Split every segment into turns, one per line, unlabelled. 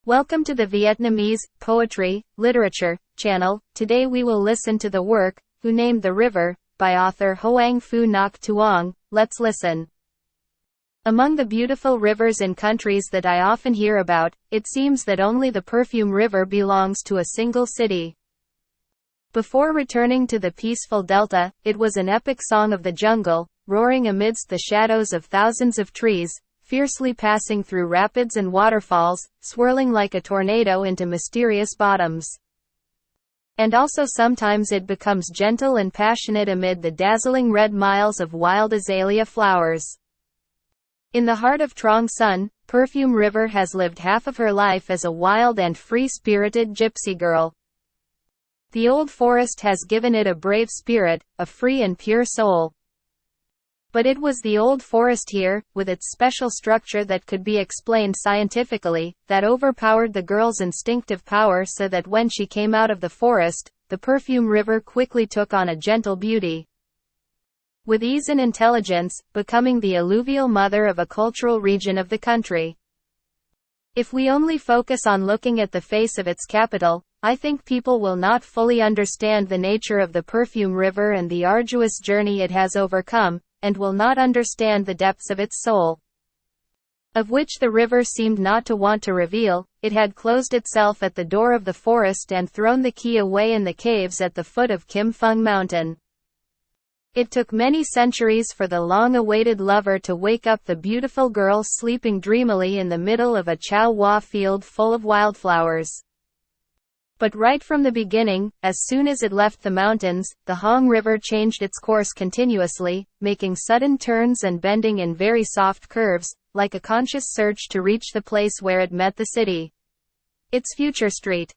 Welcome to the Vietnamese Poetry, Literature channel. Today we will listen to the work, Who Named the River, by author Hoang Phu Ngoc Tuong. Let's listen. Among the beautiful rivers in countries that I often hear about, it seems that only the Perfume River belongs to a single city. Before returning to the peaceful delta, it was an epic song of the jungle, roaring amidst the shadows of thousands of trees, fiercely passing through rapids and waterfalls, swirling like a tornado into mysterious bottoms. And also sometimes it becomes gentle and passionate amid the dazzling red miles of wild azalea flowers. In the heart of Trong Son, Perfume River has lived half of her life as a wild and free-spirited gypsy girl. The old forest has given it a brave spirit, a free and pure soul. But it was the old forest here, with its special structure that could be explained scientifically, that overpowered the girl's instinctive power, so that when she came out of the forest, the Perfume River quickly took on a gentle beauty. With ease and intelligence, becoming the alluvial mother of a cultural region of the country. If we only focus on looking at the face of its capital, I think people will not fully understand the nature of the Perfume River and the arduous journey it has overcome, and will not understand the depths of its soul, of which the river seemed not to want to reveal. It had closed itself at the door of the forest and thrown the key away in the caves at the foot of Kim Phuong Mountain. It took many centuries for the long-awaited lover to wake up the beautiful girl sleeping dreamily in the middle of a chow hua field full of wildflowers. But right from the beginning, as soon as it left the mountains, the Hoang River changed its course continuously, making sudden turns and bending in very soft curves, like a conscious search to reach the place where it met the city. Its future street.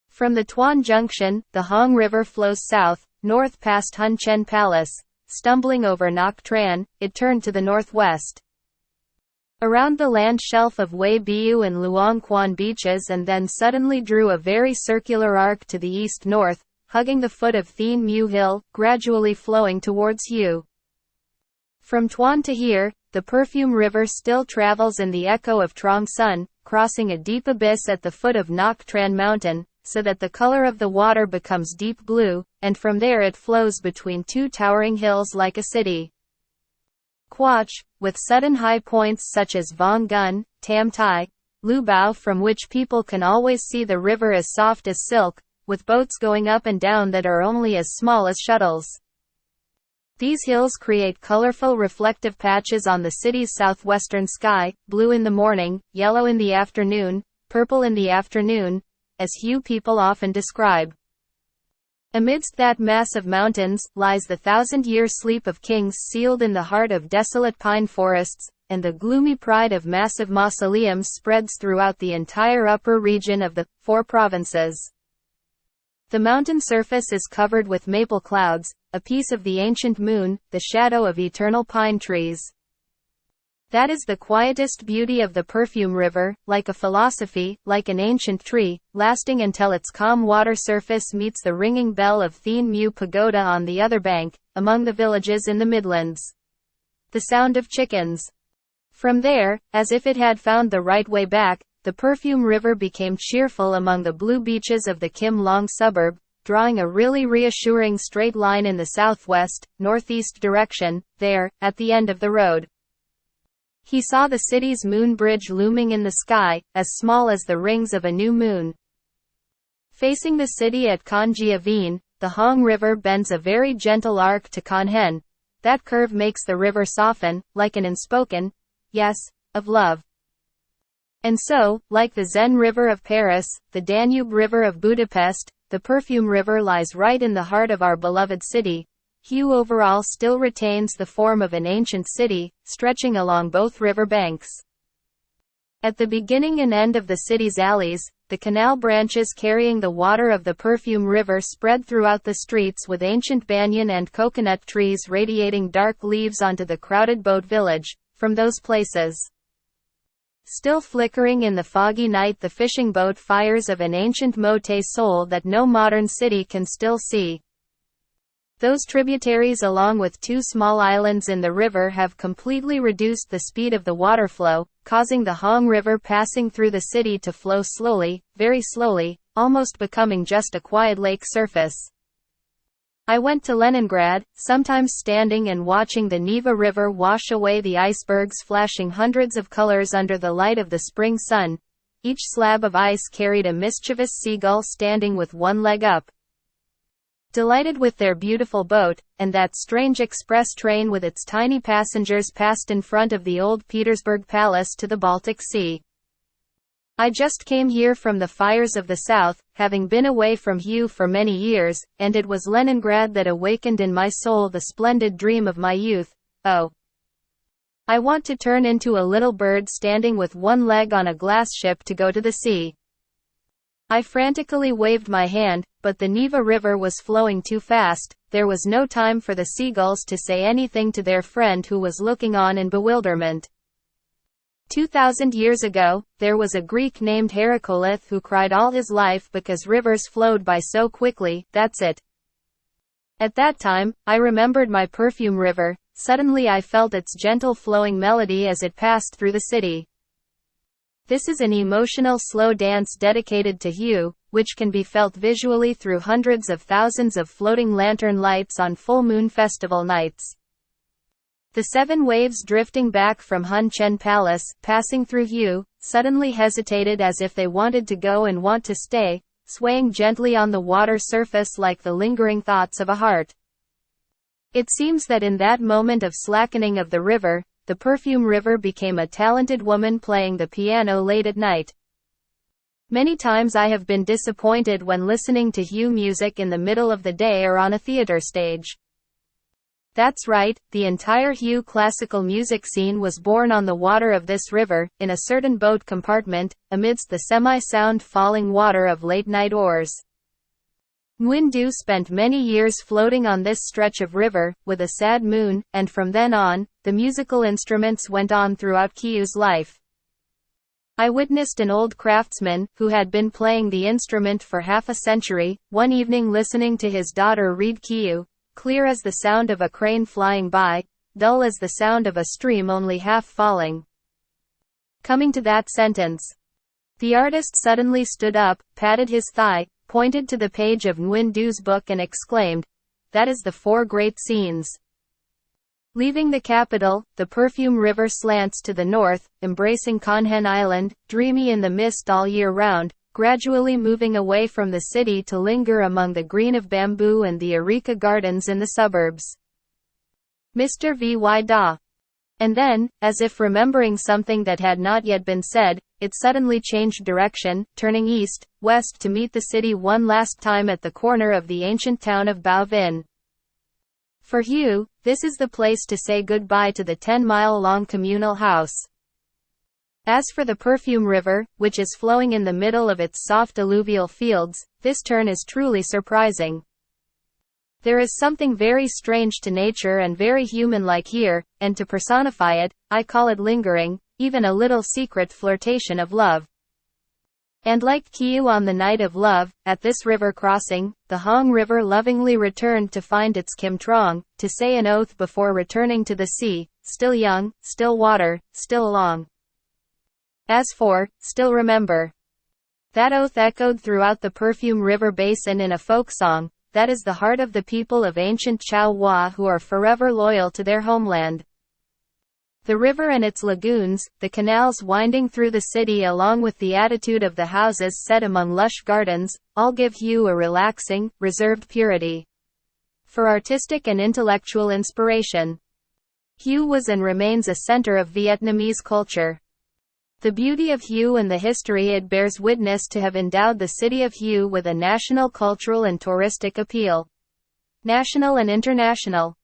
From the Tuan Junction, the Hoang River flows south, north past Hun Chen Palace. Stumbling over Ngoc Tran, it turned to the northwest, around the land shelf of Hue Biu and Luong Quan beaches, and then suddenly drew a very circular arc to the east-north, hugging the foot of Thien Mu Hill, gradually flowing towards Hue. From Tuan to here, the Perfume River still travels in the echo of Trong Son, crossing a deep abyss at the foot of Ngoc Tran Mountain, so that the color of the water becomes deep blue, and from there it flows between two towering hills like a city. Quach, with sudden high points such as Vong Gun, Tam Tai, Lu Bao, from which people can always see the river as soft as silk, with boats going up and down that are only as small as shuttles. These hills create colorful reflective patches on the city's southwestern sky, blue in the morning, yellow in the afternoon, purple in the afternoon, as Hue people often describe. Amidst that mass of mountains, lies the thousand-year sleep of kings sealed in the heart of desolate pine forests, and the gloomy pride of massive mausoleums spreads throughout the entire upper region of the Four Provinces. The mountain surface is covered with maple clouds, a piece of the ancient moon, the shadow of eternal pine trees. That is the quietest beauty of the Perfume River, like a philosophy, like an ancient tree, lasting until its calm water surface meets the ringing bell of Thien Mu Pagoda on the other bank, among the villages in the Midlands. The sound of chickens. From there, as if it had found the right way back, the Perfume River became cheerful among the blue beaches of the Kim Long suburb, drawing a really reassuring straight line in the southwest, northeast direction. There, at the end of the road, he saw the city's moon bridge looming in the sky, as small as the rings of a new moon. Facing the city at Con Gia Vien, the Hoang River bends a very gentle arc to Con Hen. That curve makes the river soften, like an unspoken yes, of love. And so, like the Zen River of Paris, the Danube River of Budapest, the Perfume River lies right in the heart of our beloved city. Hue overall still retains the form of an ancient city, stretching along both river banks. At the beginning and end of the city's alleys, the canal branches carrying the water of the Perfume River spread throughout the streets, with ancient banyan and coconut trees radiating dark leaves onto the crowded boat village. From those places, still flickering in the foggy night, the fishing boat fires of an ancient motte soul that no modern city can still see. Those tributaries along with two small islands in the river have completely reduced the speed of the water flow, causing the Hong River passing through the city to flow slowly, very slowly, almost becoming just a quiet lake surface. I went to Leningrad, sometimes standing and watching the Neva River wash away the icebergs flashing hundreds of colors under the light of the spring sun. Each slab of ice carried a mischievous seagull standing with one leg up. Delighted with their beautiful boat, and that strange express train with its tiny passengers passed in front of the old Petersburg Palace to the Baltic Sea. I just came here from the fires of the south, having been away from Hue for many years, and it was Leningrad that awakened in my soul the splendid dream of my youth. Oh, I want to turn into a little bird standing with one leg on a glass ship to go to the sea. I frantically waved my hand, but the Neva River was flowing too fast. There was no time for the seagulls to say anything to their friend who was looking on in bewilderment. 2,000 years ago, there was a Greek named Heraclith who cried all his life because rivers flowed by so quickly. That's it. At that time, I remembered my perfume river. Suddenly I felt its gentle flowing melody as it passed through the city. This is an emotional slow dance dedicated to Hue, which can be felt visually through hundreds of thousands of floating lantern lights on full moon festival nights. The 7 waves drifting back from Hun Chen Palace, passing through Hue, suddenly hesitated as if they wanted to go and want to stay, swaying gently on the water surface like the lingering thoughts of a heart. It seems that in that moment of slackening of the river, the perfume river became a talented woman playing the piano late at night. Many times I have been disappointed when listening to Hue music in the middle of the day or on a theater stage. That's right, the entire Hue classical music scene was born on the water of this river, in a certain boat compartment, amidst the semi-sound falling water of late-night oars. Nguyen Du spent many years floating on this stretch of river, with a sad moon, and from then on, the musical instruments went on throughout Hue's life. I witnessed an old craftsman, who had been playing the instrument for half a century, one evening listening to his daughter read Hue, clear as the sound of a crane flying by, dull as the sound of a stream only half falling. Coming to that sentence, the artist suddenly stood up, patted his thigh, pointed to the page of Nguyen Du's book and exclaimed, "That is the 4 great scenes." Leaving the capital, the perfume river slants to the north, embracing Conhen Island, dreamy in the mist all year round, gradually moving away from the city to linger among the green of bamboo and the areca gardens in the suburbs. Mr. V.Y. Da. And then, as if remembering something that had not yet been said, it suddenly changed direction, turning east, west to meet the city one last time at the corner of the ancient town of Bao Vinh. For Hue, this is the place to say goodbye to the 10-mile-long communal house. As for the perfume river, which is flowing in the middle of its soft alluvial fields, this turn is truly surprising. There is something very strange to nature and very human-like here, and to personify it, I call it lingering, even a little secret flirtation of love. And like Hue on the night of love, at this river crossing, the Hong River lovingly returned to find its Kim Trong, to say an oath before returning to the sea, still young, still water, still long. As for, still remember. That oath echoed throughout the perfume river basin in a folk song. That is the heart of the people of ancient Chao Hua who are forever loyal to their homeland. The river and its lagoons, the canals winding through the city along with the attitude of the houses set among lush gardens, all give Hue a relaxing, reserved purity. For artistic and intellectual inspiration, Hue was and remains a center of Vietnamese culture. The beauty of Hue and the history it bears witness to have endowed the city of Hue with a national cultural and touristic appeal. National and international.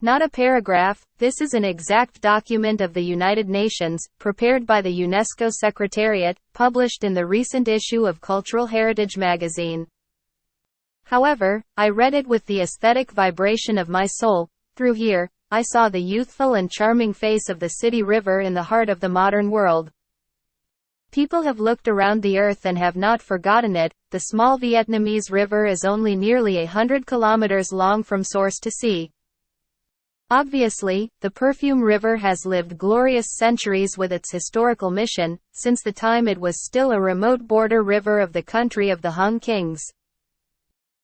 Not a paragraph, this is an exact document of the United Nations, prepared by the UNESCO Secretariat, published in the recent issue of Cultural Heritage magazine. However, I read it with the aesthetic vibration of my soul. Through here, I saw the youthful and charming face of the city river in the heart of the modern world. People have looked around the earth and have not forgotten it. The small Vietnamese river is only nearly 100 kilometers long from source to sea. Obviously, the Perfume River has lived glorious centuries with its historical mission, since the time it was still a remote border river of the country of the Hung Kings.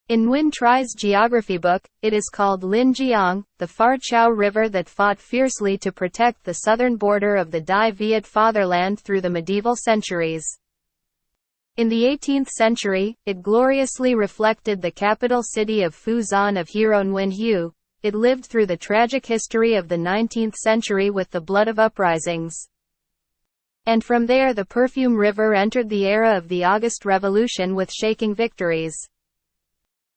In Nguyen Trai's geography book, it is called Linh Giang, the Pha Chau River that fought fiercely to protect the southern border of the Dai Viet fatherland through the medieval centuries. In the 18th century, it gloriously reflected the capital city of Phu Xuan of hero Nguyen Hue. It lived through the tragic history of the 19th century with the blood of uprisings. And from there the Perfume River entered the era of the August Revolution with shaking victories.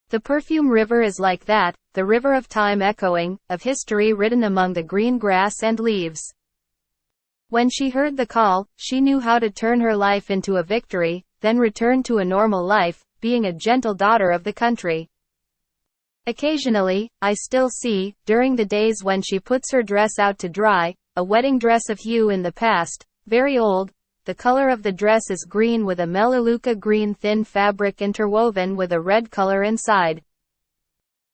The Perfume River is like that, the river of time echoing, of history written among the green grass and leaves. When she heard the call, she knew how to turn her life into a victory, then return to a normal life, being a gentle daughter of the country. Occasionally, I still see, during the days when she puts her dress out to dry, a wedding dress of hue in the past, very old. The color of the dress is green with a melaleuca green thin fabric interwoven with a red color inside,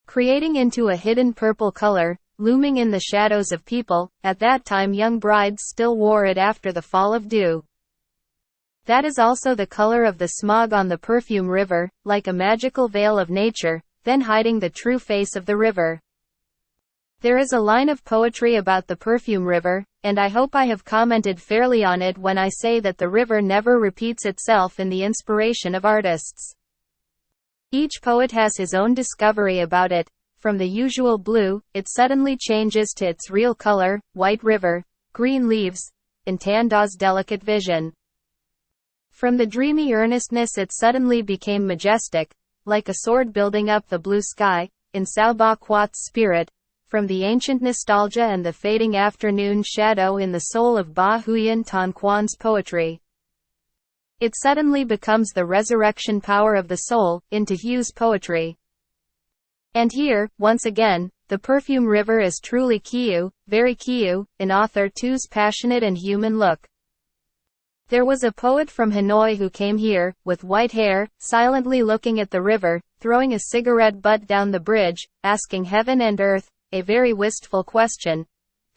creating into a hidden purple color, looming in the shadows of people. At that time young brides still wore it after the fall of dew. That is also the color of the smog on the Perfume River, like a magical veil of nature, then hiding the true face of the river. There is a line of poetry about the Perfume River, and I hope I have commented fairly on it when I say that the river never repeats itself in the inspiration of artists. Each poet has his own discovery about it. From the usual blue, it suddenly changes to its real color, white river, green leaves, in Tan Da's delicate vision. From the dreamy earnestness it suddenly became majestic, like a sword building up the blue sky, in Sao Ba Quat's spirit, from the ancient nostalgia and the fading afternoon shadow in the soul of Ba Huyen Tan Quan's poetry. It suddenly becomes the resurrection power of the soul, into Hue's poetry. And here, once again, the Perfume River is truly Kieu, very Kieu, in author Thu's passionate and human look. There was a poet from Hanoi who came here, with white hair, silently looking at the river, throwing a cigarette butt down the bridge, asking heaven and earth, a very wistful question.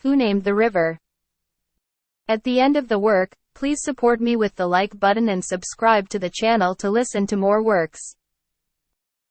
Who named the river? At the end of the work, please support me with the like button and subscribe to the channel to listen to more works.